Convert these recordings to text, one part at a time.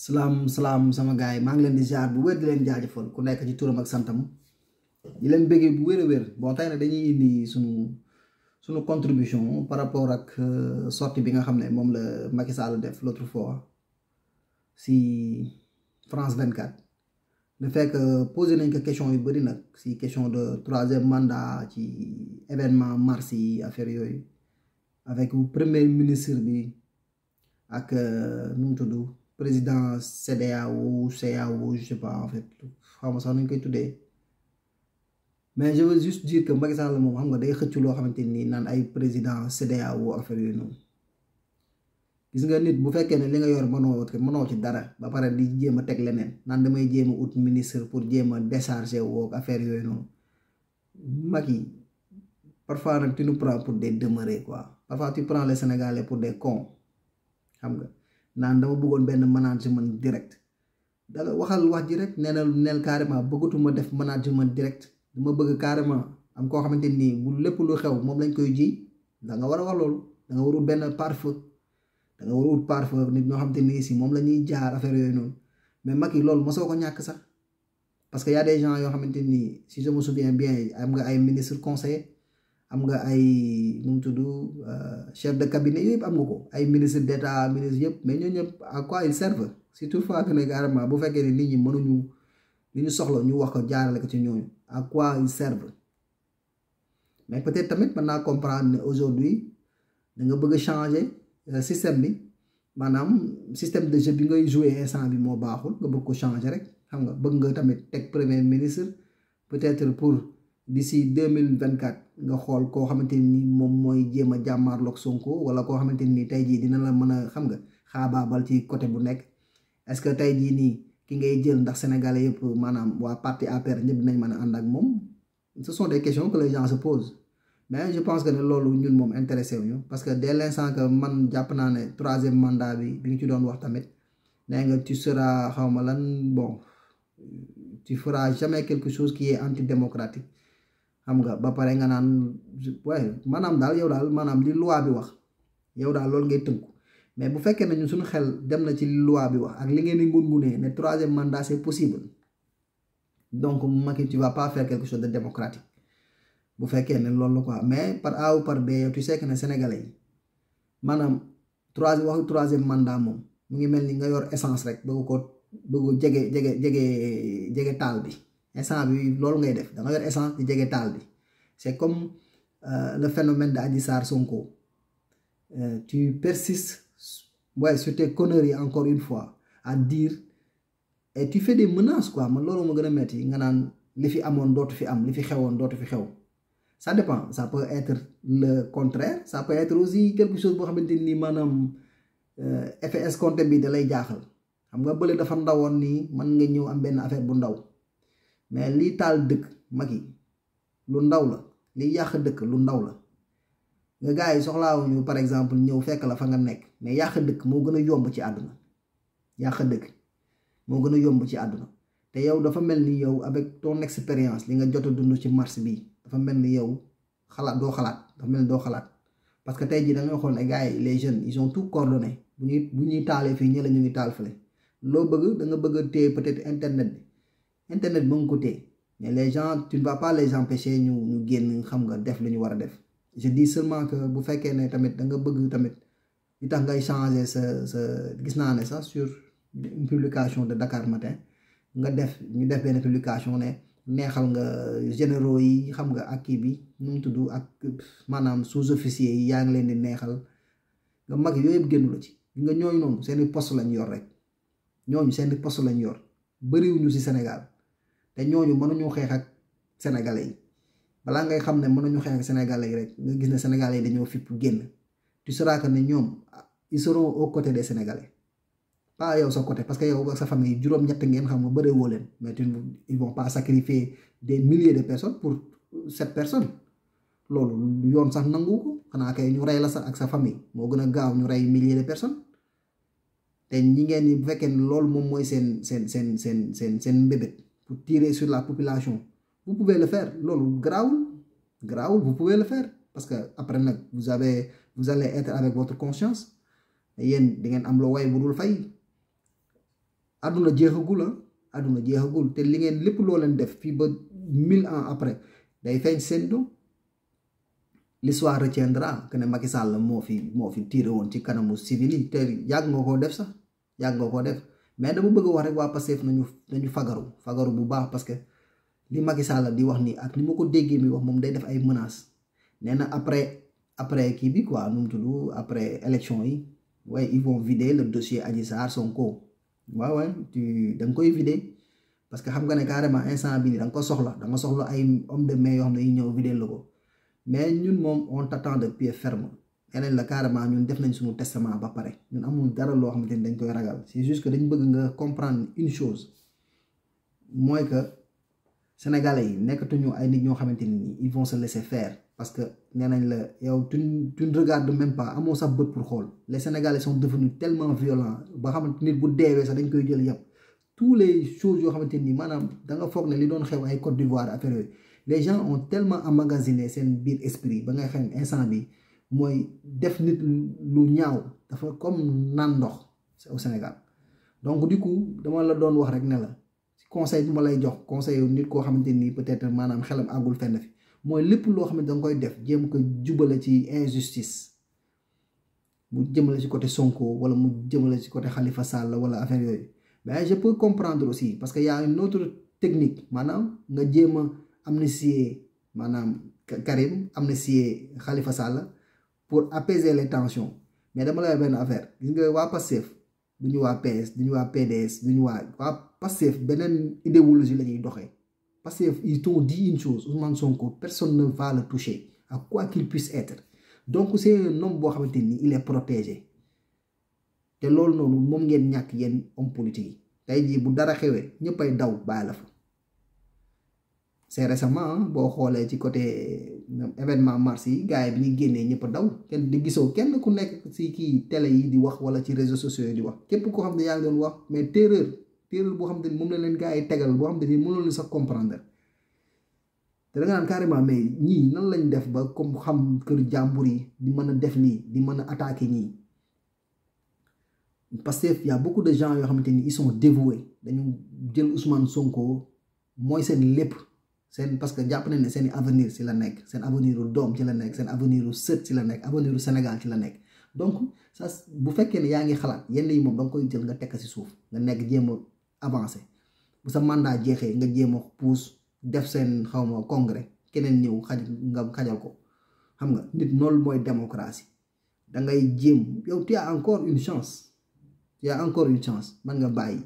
salaam sama gars yi maa ngi leen di jaar bu wér di leen jaajëfal ku nekk ci turam ak santam di leen bëggee bu wér a wér bon tey nag dañuy indi sunu contribution par rapport ak sortie bi nga xam ne moom la Macky Sall def l'autre fois si France 24 le fait que posé nañ ko question yu bëri nag si question de troisième mandat ci événement mars yi affaire yooyu avec premier ministre bi ak nu mu tudd président CEDEAO CEAO je sais pas en fait xaw ma sax nañ koy tuddee mais je veux juste dire que Macky Sall moom xam nga day xëcc loo xamante nii naan ay président CEDEAO affaire yooyu noonu gis nga nit bu fekkee ne li nga yor mënoo ci dara ba pare di jéem a teg leneen naan damay jéem a ut ministre pour jéem a décharger woo affaire yooyu noonu Macky parfois nag tu nous prends pour des demeurés quoi parfois tu prends les Sénégalais pour des cons xam nga naan dama bëggoon benn management direct danga waxal wax ji rek neel carrément bëggatuma def management direct dama bëgg carrément am koo xamante nii bu lépp lu xew moom lañ koy ji da nga war a wax loolu da nga warul benn pare-feu da nga warul pare-feu nit ñoo xamante nii si moom la ñuy jaar affaire yooyu noonu mais Macky loolu mosoo ko ñàkk sax parce que y a des gens yoo xamante nii si je me souviens bien am nga ay ministre conseiller am nga ay nu mu tudd chef de cabinet yëpp am nga ko ay ministre d'état ministre yëpp mais ñoo ñëpp à quoi ils servent si toutefois que ne carrément bu fekkee ne nit ñi mënuñu li ñu soxla ñu wax ko jaarale ko ci ñooñu à quoi ils servent mais peut-être tamit mën naa comprendre ne aujourd'hui da nga bëgg a changer système bi maanaam système de jeu bi ngay jouer instant bi moo baaxul nga bëgg ko changer rek xam nga bëgg nga tamit teg premier ministre peut-être pour d'ici 2024 nga xool koo xamante ni moom mooy jéem a jàmmaarloog Sonko wala koo xamante ni tey jii dina la mën a xam nga xaabaabal ci côté bu nekk est-ce que tey jii nii ki ngay jël ndax sénégalais yëpp maanaam waa parti APR ñëpp dinañ mën a ànd ak moom ce sont des questions que les gens se posent mais je pense que ne loolu ñun moom intéressé wuñu parce que dès l'instant que man jàpp naa ne troisième mandat bi nga ci doon wax tamit nee nga tu seras xaw ma lan bon tu feras jamais quelque chose qui est antidémocratique xam nga ba pare nga naan waaye maanaam daal yow daal maanaam li loi bi wax yow daal loolu ngay tënku mais bu fekkee ne ñun suñu xel dem na ci li loi bi wax ak li ngeen di ngungunee ne troisième mandat c'est possible donc Macky tu vas pas faire quelque chose de démocratique bu fekkee ne loolu la quoi mais par A ou par B yow tu sais que ne sénégalais yi maanaam waxu troisième mandat moom mu ngi mel ni nga yor essence rek bëgg jege taal bi instant bi loolu ngay def da nga yor essence di jege taal bi c'est comme le phénomène de Adji Sarr Sonko tu persistes sur tes conneries encore une fois à dire et tu fais des menaces quoi man loolu ma gën a metti nga naan li fi amoon dootu fi am li fi xewoon dootu fi xew ça dépend ça peut être le contraire ça peut être aussi quelque chose boo xamante ni maanaam effet escompté bi da lay jaaxal xam nga bële dafa ndawoon nii mën nga ñëw am benn affaire bu ndaw mais lii taal dëkk Macky lu ndaw la liy yàq dëkk lu ndaw la nga gars yi soxlaawuñu par exemple ñëw fekk la fa nga nekk mais yàq dëkk moo gën a yomb ci àdduna yàq dëkk moo gën a yomb ci àdduna te yow dafa mel ni yow avec ton expérience li nga jot a dund ci mars bi dafa mel ni yow dafa mel ni doo xalaat parce que tey jii da ngay xool ne gars yi les jeunes ils ont tout coordonné bu ñuy taalee fii ñële ñu ngi taal fële loo bëgg da nga bëgg a téye peut-être internet bi mu ngi ko téye mais les gens tu ne vas pas les empêcher ñu génn xam nga def lu ñu war a def je dis seulement que bu fekkee ne tamit da nga bëgg tamit li tax ngay changer sa gis naa ne sax sur une publication de Dakar Matin ñu def benn publication ne neexal nga généraux yi xam nga ak kii bi nu mu tudd ak maanaam sous-officiers yi yaa ngi leen di neexal nga mag yooyu yëpp génnu la ci nga ñooñu noonu seeni poste lañ yor rek ñooñu seeni poste lañ yor bëriwuñu ci Sénégal te ñooñu mënuñu xeex ak sénégalais yi balaa ngay xam ne mënuñu xeex ak sénégalais yi rek nga gis ne sénégalais yi dañoo fipp génn tu sauras que ne ñoom ils seront aux côtés des sénégalais pas yow sa côté parce que yow ak sa famille juróom-ñett ngeen xam nga bëree woo leen mais ils vont pas sacrifier des milliers de personnes pour cette personne loolu yoon sax nangu ko xanaa kay ñu rey la sax ak sa famille moo gën a gaaw ñu rey milliers de personnes te ñi ngeen ni bu fekkee ne loolu moom mooy seen mbébét pour tirer sur la population vous pouvez le faire loolu garaawul vous pouvez le faire parce que après nag vous allez être avec votre conscience yéen di ngeen am loo way bu dul fay àdduna jeexagul àdduna jeexagul te li ngeen lépp loo leen def fii ba 1000 ans après day feeñ seen doom. L'histoire retiendra que ne Macky Sall moo fi tiré woon ci kanamu civil yi te yàgg nga koo def sax yàgg nga koo def mais dama bëgg wax rek waa Pastef nañu fagaru bu baax parce que li Macky Sall di wax nii ak ni ma ko déggee mi wax moom day def ay menaces nee na après kii bi quoi nu mu tudd après élection yi waaye ils vont vider le dossier Adji Sarr Sonko waaw da nga koy vider parce que xam nga ne carrément instant bi nii da nga ko soxla da nga soxla ay homme de main yoo xam ne yi ñëw vider la ko. Mais ñun moom on t'attend de pied ferme yeneen la carrément ñun def nañ suñu testament ba pare ñun amul dara loo xamante ni dañ koy ragal c'est juste que dañ bëgg nga comprendre une chose mooy que sénégalais yi nekkatuñu ay nit ñoo xamante ni ils vont se laisser faire parce que nee nañ la yow tu ne regardes même pas amoo sax bët pour xool les sénégalais sont devenus tellement violents ba xamante nit bu deewee sax dañ koy jël yàpp tous les choses yoo xamante ni maanaam da nga foog ne li doon xew ay Côte d'Ivoire affaire yooyu. Les gens ont tellement emmagasiné seen biir esprit ba nga xam instant bi mooy def nit lu ñaaw dafa comme naan ndox au Sénégal donc du coup dama la doon wax rek ne la conseil bi ma lay jox conseil nit koo xamante ni peut-être maanaam xelam àggul fenn fi mooy lépp loo xamante da nga koy def jéem ko jubale ci injustice mu jëmale ci côté Sonko wala mu jëmale ci côté Khalifa Sall wala affaire yooyu mais je peux comprendre aussi parce que y a une autre technique maanaam nga jéem a amnistier maanaam Karim amnistier Khalifa Sall pour apaiser les tensions mais dama lay benn affaire gis nga waa Pastef du ñu waa PS du ñu waa PDS du ñu waa Pastef beneen idéologie la ñuy doxee Pastef ils t'ont dit une chose Ousmane Sonko personne ne va le toucher à quoi qu'il puisse être donc c'est un homme boo xamante ni il est protégé te loolu noonu moom ngeen ñàkk yéen homme politique yi tey jii bu dara xewee ñëppay daw bàyyi la fa. C'est récemment boo xoolee ci côté événement mars yi gars yi bi ñu génnee ñëpp daw kenn di gisoo kenn ku nekk ci kii télé yi di wax wala ci réseaux sociaux yi di wax képp koo xam ne yaa ngi doon wax mais terreur boo xam ne moom la leen gars yi tegal boo xam ne ni mënul sax comprendre te da nga naan carrément mais ñii nan lañ def ba comme xam kër jàmbur yi di mën a def nii di mën a attaquer ñii parce que y a beaucoup de gens yoo xamante ni ils sont dévoués dañu jël Ousmane Sonko mooy seen lépp. Parce que jàpp nañ ne seen avenir ci la nekk seen avenir u doom ci la nekk seen avenir u sët ci la nekk avenir u Sénégal ci la nekk donc ça bu fekkee ne yaa ngi xalaat yenn yi moom da nga koy jël nga tekk ci suuf nga nekk jéem a avancer bu sa mandat jeexee nga jéem a pousse def seen xawma congrès keneen ñëw nga xajal ko xam nga nit noonu mooy démocratie da ngay jéem yow tu as encore une chance mën nga bàyyi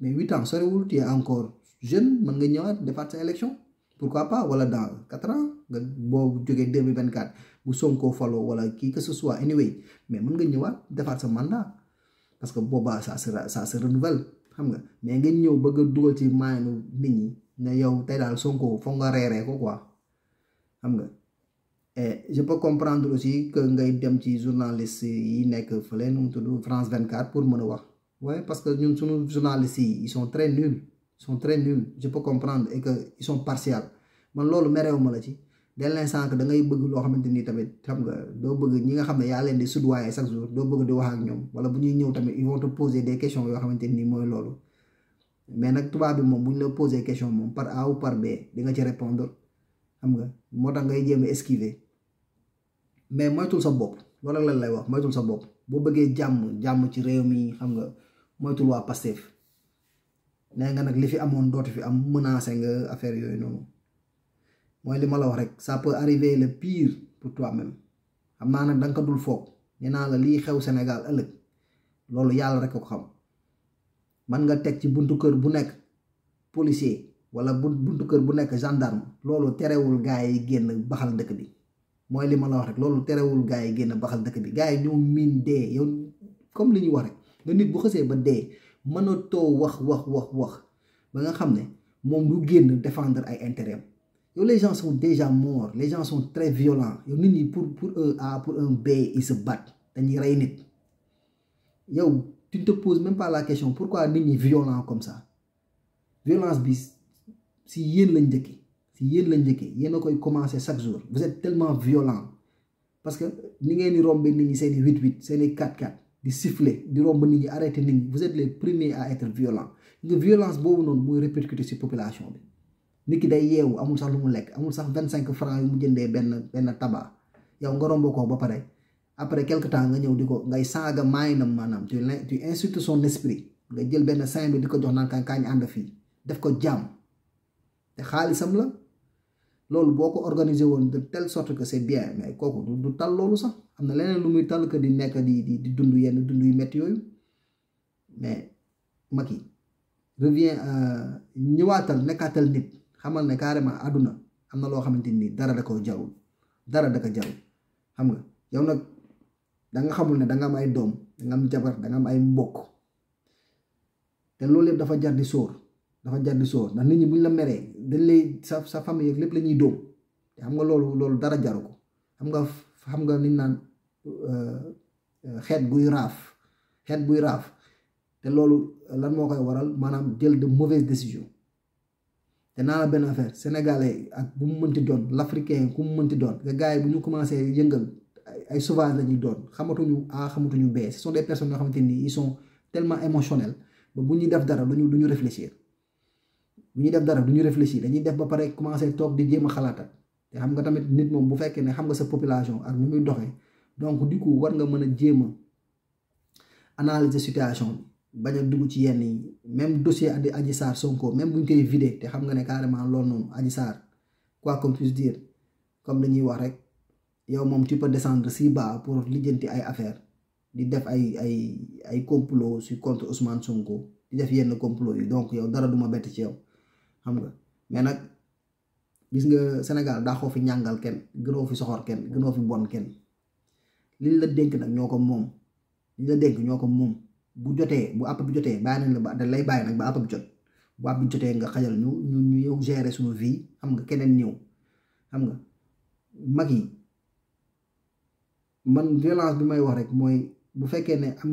mais 8 ans sorewul tu es encore jeune mën nga ñëwaat defaat sa élection pourquoi pas wala dans 4 ans nga boo jógee 2024 bu Sonko follow wala kii que ce soit anyway mais mën nga ñëwaat defaat sa mandat parce que boobaa ça se renouvelle xam nga mais nga ñëw bëgg a dugal ci maanu nit ñi ne yow tey daal Sonko foog nga reeree ko quoi xam nga et je peux comprendre aussi que ngay dem ci journaliste yi nekk fële nu mu tudd France 24 pour mën a wax ouais parce que ñun suñu journalistes yi ils sont très nuls je peux comprendre et que ils sont partials man loolu merewuma la ci dès l'instant que da ngay bëgg loo xamante ni tamit xam nga doo bëgg ñi nga xam ne yaa leen di soudoyer chaque jour doo bëgg di wax ak ñoom wala bu ñuy ñëw tamit ils vont te poser des questions yoo xamante ni mooy loolu mais nag tubaab bi moom bu ñu la poser question moom par A ou par B di nga ci répondre xam nga moo tax ngay jéem a esquiver mais moytul sa bopp loolu ak lan lay wax moytul sa bopp boo bëggee jàmm ci réew mi xam nga moytul waa Pastef nee nga nag li fi amoon dootu fi am menacé nga affaire yooyu noonu mooy li ma la wax rek ça peut arriver le pire pour toi-même xam naa nag da nga ko dul foog nee naa la lii xew Sénégal ëllëg loolu yàlla rek ko xam man nga teg ci buntu kër bu nekk policier wala buntu kër bu nekk gendarme loolu terewul gaa yi génn baxal dëkk bi mooy li ma la wax rek loolu terewul gaa yi génn baxal dëkk bi gaa yi ñoo miin dee yow comme li ñuy wax rek nga nit bu xësee ba dee mënatoo wax ba nga xam ne moom du génn défendre ay intérêt yow les gens sont déjà morts les gens sont très violents yow nit ñi pour un A pour un B ils se battent dañuy rey nit yow tu ne te poses même pas la question pourquoi nit ñi violent comme ça violence bi si yéen lañ njëkkee yéen a koy commencer chaque jour vous êtes tellement violent parce que ni ngeen di rombe nit ñi seeni 8-8 seeni 4-4 di siffler di romb nit ñi arrêter nit ñi vous êtes les premiers à être violents nga violence boobu noonu mooy répercuter ci population bi nit ki day yeewu amul sax lu mu lekk amul sax 25 francs yu mu jëndee benn tabac yow nga romb ko ba pare après quelque temps nga ñëw di ko ngay saaga maayinam maanaam tu insultes son esprit nga jël benn 5 bi di ko jox naan kañ ànd fii def ko jàmm te xaalisam la loolu boo ko organiser woon de telle sorte que c'est bien mais kooku du tal loolu sax am na leneen lu muy tal que di nekk di dund yenn dund yu métti yooyu mais Macky revient ñëwaatal nekkaatal nit xamal ne carrément àdduna am na loo xamante ni dara da ko jarul dara da ko jarul xam nga yow nag da nga xamul ne da nga am ay doom da nga am jabar da nga am ay mbokk te loolu yëpp dafa jar di sóor ndax nit ñi buñ la meree dañ lay sa famille ak lépp la ñuy dóom te xam nga loolu dara jaru ko xam nga niñ naan xeet buy raaf te loolu lan moo koy waral maanaam jël de mauvaise décision te naa la benn affaire sénégalais ak bu mu mënti doon l'africain ku mu mënti doon nga gars yi bu ñu commencé yëngal ay sauvage la ñuy doon xamatuñu xamatuñu B ce sont des personnes yoo xamante ni ils sont tellement émotionnels ba bu ñuy def dara duñu réfléchir dañuy def ba pare commencé toog di jéem a xalaatal te xam nga tamit nit moom bu fekkee ne xam nga sa population ak ni muy doxee donc du coup war nga mën a jéem a analyser situation bi bañ a dugg ci yenn yi même dossier Adji Sarr Sonko même buñ koy vider te xam nga ne carrément loolu noonu Adji Sarr quoi qu'on puisse dire comme dañuy wax rek yow moom tu peux descendre si bas pour lijjanti ay affaire di def ay complot sur contre Ousmane Sonko di def yenn complot yi donc yow dara duma bett ci yow xam nga mais nag gis nga Sénégal daa xoo fi ñàngal kenn gënoo fi soxor kenn gënoo fi bon kenn liñ la dénk nag ñoo ko moom bu jotee bu àpp bi jotee bàyyi nañ la ba da lay bàyyi nag ba àpp bi jot bu àpp bi jotee nga xajal ñu yow gérer suñu vie xam nga keneen ñëw xam nga mag yi man violence bi may wax rek mooy bu fekkee ne am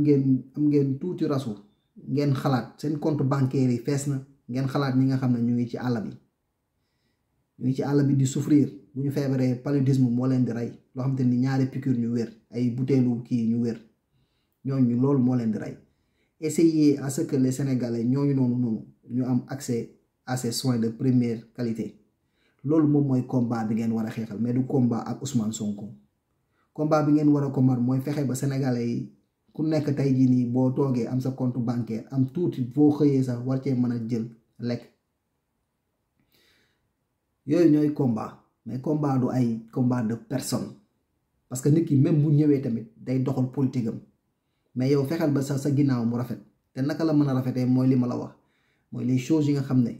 ngeen tuuti rasu ngeen xalaat seen compte bancaire yi fees na ngeen xalaat ñi nga xam ne ñu ngi ci àll bi di souffrir bu ñu feebaree paludisme moo leen di rey loo xam te ni ñaari piqûre ñu wér ay butéelu kii ñu wér ñooñu loolu moo leen di rey essayez à ce que les Sénégalais ñooñu noonu ñu am accès à ces soins de première qualité loolu moom mooy combat bi ngeen war a xeexal mais du combat ak Ousmane Sonko combat bi ngeen war a combat mooy fexe ba Sénégalais yi ku nekk tey jii nii boo toogee am sa compte bancaire am tuuti boo xëyee sax war cee mën a jël lekk yooyu ñooy combat mais combat du ay combat de personne parce que nit ki même bu ñëwee tamit day doxal politique am mais yow fexeel ba sa ginnaaw mu rafet te naka la mën a rafetee mooy li ma la wax mooy les choses yi nga xam ne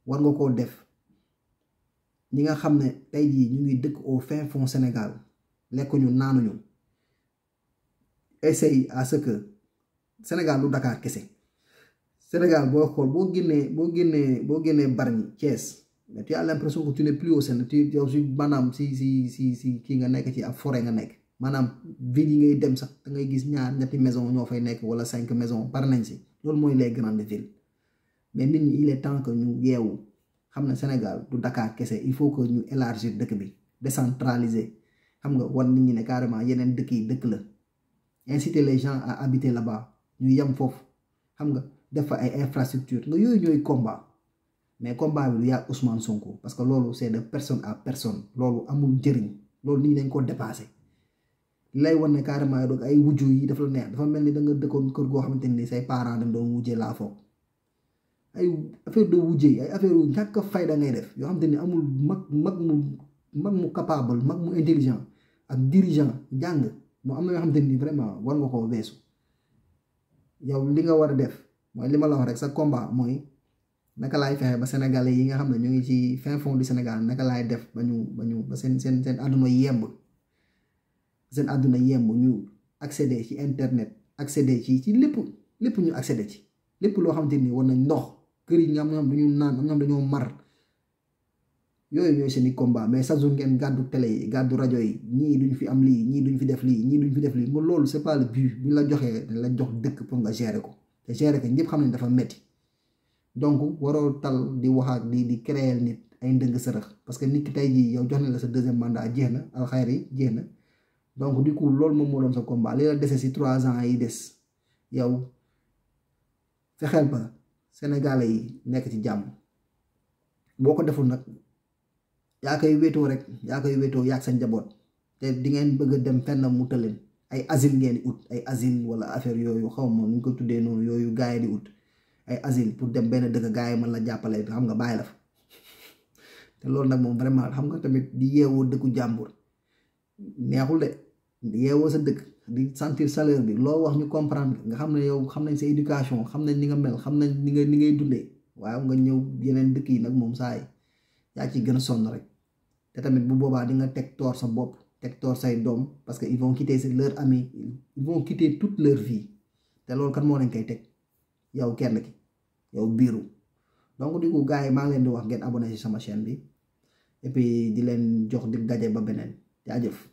war nga koo def ñi nga xam ne tey jii ñu ngi dëkk au fin fond Sénégal lekkuñu naanuñu essaye à ce que Sénégal du Dakar kese Sénégal boo xool boo génnee Bargny Thiès mais tu as l'impression que tu n'es plus au Sénégal tu yow si maanaam si kii nga nekk ci ab forêt nga nekk maanaam ville yi ngay dem sax da ngay gis ñetti maison ñoo fay nekk wala 5 maisons par nañ si loolu mooy les grandes villes mais nit ñi il est temps que ñu yeewu xam ne Sénégal du Dakar kese il faut que ñu élargir dëkk bi décentraliser xam nga wan nit ñi ne carrément yeneen dëkk yi dëkk la inciter les gens à habiter là-bas ñu yem foofu xam nga def fa ay infrastructures nga yooyu ñooy combat mais combat bi du yàgg Ousmane Sonko parce que loolu c'est de personne à personne loolu amul njëriñ loolu nit ñi dañ ko dépassé lay wan ne carrément donc ay wujju yi dafa la neex dafa mel ni da nga dëkkoon kër goo xamante ni say parents dañ doon wujjee laa foog ay affaire de wujjee ay affaire yu ñàkk fayda ngay def yoo xamante ni amul mag mu capable mag mu intelligent ak dirigeant jàng moo am na yoo xamante ni vraiment war nga koo weesu yow li nga war a def mooy li ma la wax rek sa combat mooy naka laay fexe ba sénégalais yi nga xam ne ñu ngi ci fin fond du Sénégal naka laay def ba seen àdduna yemb ñu accéder ci internet accéder ci lépp ñu accéder ci lépp loo xamante ni war nañ ndox kër yi nga xam ñoom duñu naan ñoom dañoo mar yooyu ñooy seeni combat mais chaque jour ngeen gàddu télé yi gàddu rajo yi ñii duñ fi am lii ñii duñ fi def lii ñii duñ fi def lii mo loolu c'est pas le but bu la joxee dañ la jox dëkk pour nga gérer ko te gérer ko ñëpp xam ne dafa metti donc waroo tal di wax ak di créer nit ay ndëng sërëx parce que nit ki tey jii yow jox na la sa deuxième mandat jeex na alxayri jeex na donc du coup loolu moom moo doon sa combat li la dese si 3 ans yi des yow fexeel ba Sénégalais yi nekk ci jàmm boo ko deful nag yaa koy wéetoo rek yaa koy wéetoo yaag sa njaboot te di ngeen bëgg a dem fenn mu tëleen ay asile ngeen di ut ay asile wala affaire yooyu xaw ma nu ñu ko tuddee noonu yooyu gars yi di ut ay asile pour dem benn dëkk gars yi mën la jàppale xam nga bàyyi la fa te loolu nag moom vraiment xam nga tamit di yeewoo dëkku jàmbur neexul de di yeewoo sa dëkk di sentir chaleur bi loo wax ñu comprendre nga xam ne yow xam nañ sa éducation xam nañ ni nga mel xam nañ ni ngay dundee waaw nga ñëw yeneen dëkk yi nag moom saa yi yaa ci gën a sonn rek te tamit bu boobaa di nga teg toor sa bopp teg toor say doom parce que ils vont quitter leur ami ils vont quitter toute leur vie te loolu kan moo leen koy teg yow kenn ki yow biiru donc du coup gars yi maa ngi leen di wax ngeen abonné ci sama chaîne bi et puis di leen jox dig daje ba beneen jaajëf